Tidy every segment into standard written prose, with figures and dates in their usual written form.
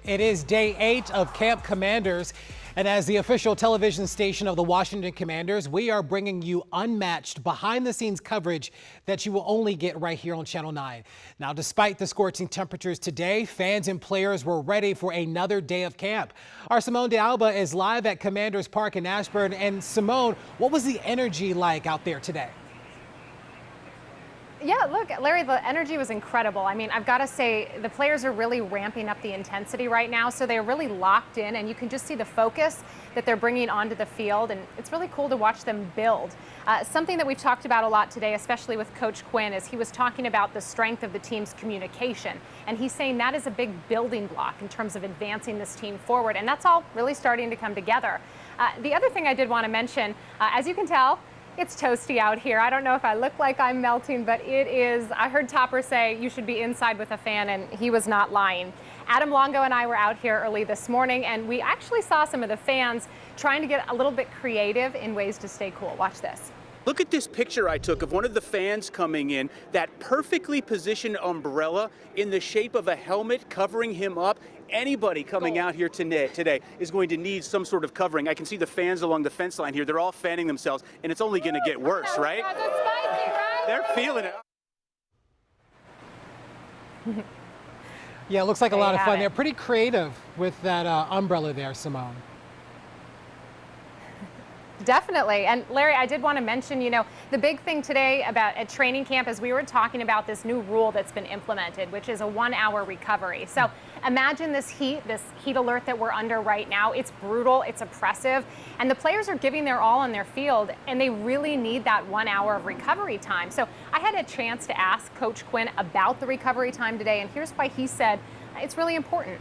It is day 8 of Camp Commanders, and as the official television station of the Washington Commanders, we are bringing you unmatched behind-the-scenes coverage that you will only get right here on Channel 9. Now, despite the scorching temperatures today, fans and players were ready for another day of camp. Our Simone de Alba is live at Commanders Park in Ashburn. And Simone, what was the energy like out there today? Yeah, look, Larry, the energy was incredible. I mean, I've got to say, the players are really ramping up the intensity right now, so they're really locked in, and you can just see the focus that they're bringing onto the field, and it's really cool to watch them build. Something that we've talked about a lot today, especially with Coach Quinn, is he was talking about the strength of the team's communication, and he's saying that is a big building block in terms of advancing this team forward, and that's all really starting to come together. The other thing I did want to mention, as you can tell, it's toasty out here. I don't know if I look like I'm melting, but it is. I heard Topper say you should be inside with a fan, and he was not lying. Adam Longo and I were out here early this morning, and we actually saw some of the fans trying to get a little bit creative in ways to stay cool. Watch this. Look at this picture I took of one of the fans coming in, that perfectly positioned umbrella in the shape of a helmet covering him up. Anybody coming out here today is going to need some sort of covering. I can see the fans along the fence line here. They're all fanning themselves, and it's only going to get worse, right? They're feeling it. Yeah, it looks like a lot of fun. They're pretty creative with that umbrella there, Simone. Definitely. And Larry, I did want to mention, you know, the big thing today about at training camp is we were talking about this new rule that's been implemented, which is a 1-hour recovery. So imagine this heat alert that we're under right now. It's brutal, it's oppressive, and the players are giving their all on their field, and they really need that 1 hour of recovery time. So I had a chance to ask Coach Quinn about the recovery time today, and here's why he said it's really important.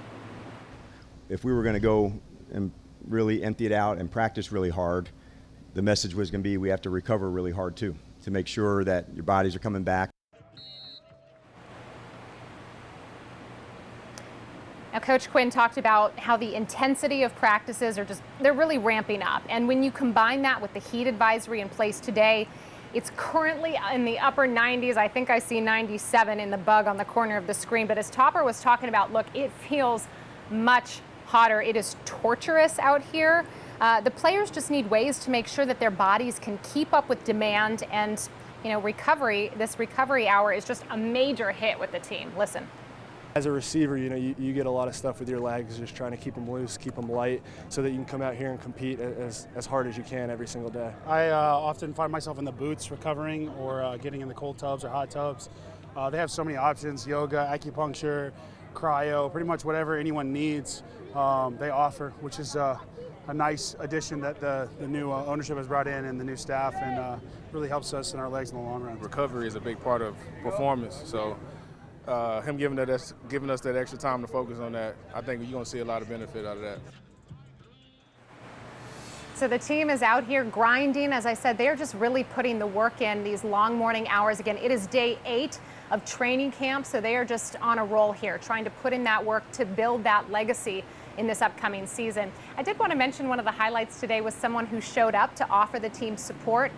If we were going to go and really empty it out and practice really hard, the message was going to be we have to recover really hard too, to make sure that your bodies are coming back. Now, Coach Quinn talked about how the intensity of practices they're really ramping up. And when you combine that with the heat advisory in place today, it's currently in the upper 90s. I think I see 97 in the bug on the corner of the screen. But as Topper was talking about, look, it feels much hotter. It is torturous out here. The players just need ways to make sure that their bodies can keep up with demand, and you know, this recovery hour is just a major hit with the team. Listen. As a receiver, you know, you get a lot of stuff with your legs, just trying to keep them loose, keep them light, so that you can come out here and compete as hard as you can every single day. I often find myself in the boots recovering, or getting in the cold tubs or hot tubs. They have so many options: yoga, acupuncture, cryo, pretty much whatever anyone needs, they offer, which is a nice addition that the new ownership has brought in, and the new staff, and really helps us in our legs in the long run. Recovery is a big part of performance, so him giving us that extra time to focus on that, I think you're going to see a lot of benefit out of that. So the team is out here grinding. As I said, they're just really putting the work in these long morning hours. Again, it is day 8 of training camp, so they are just on a roll here, trying to put in that work to build that legacy in this upcoming season. I did want to mention one of the highlights today was someone who showed up to offer the team support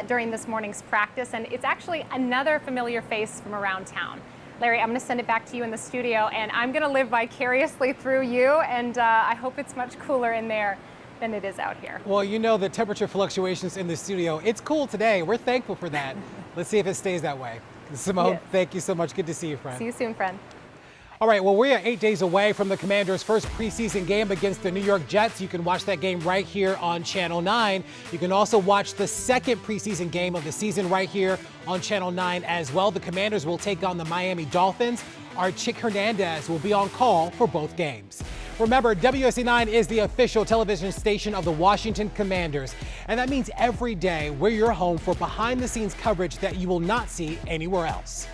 during this morning's practice, and it's actually another familiar face from around town. Larry, I'm going to send it back to you in the studio, and I'm going to live vicariously through you, and I hope it's much cooler in there than it is out here. Well, you know the temperature fluctuations in the studio. It's cool today. We're thankful for that. Let's see if it stays that way. Simone, Thank you so much. Good to see you, friend. See you soon, friend. All right, well, we are 8 days away from the Commanders' first preseason game against the New York Jets. You can watch that game right here on Channel 9. You can also watch the second preseason game of the season right here on Channel 9 as well. The Commanders will take on the Miami Dolphins. Our Chick Hernandez will be on call for both games. Remember, WSC9 is the official television station of the Washington Commanders, and that means every day we're your home for behind-the-scenes coverage that you will not see anywhere else.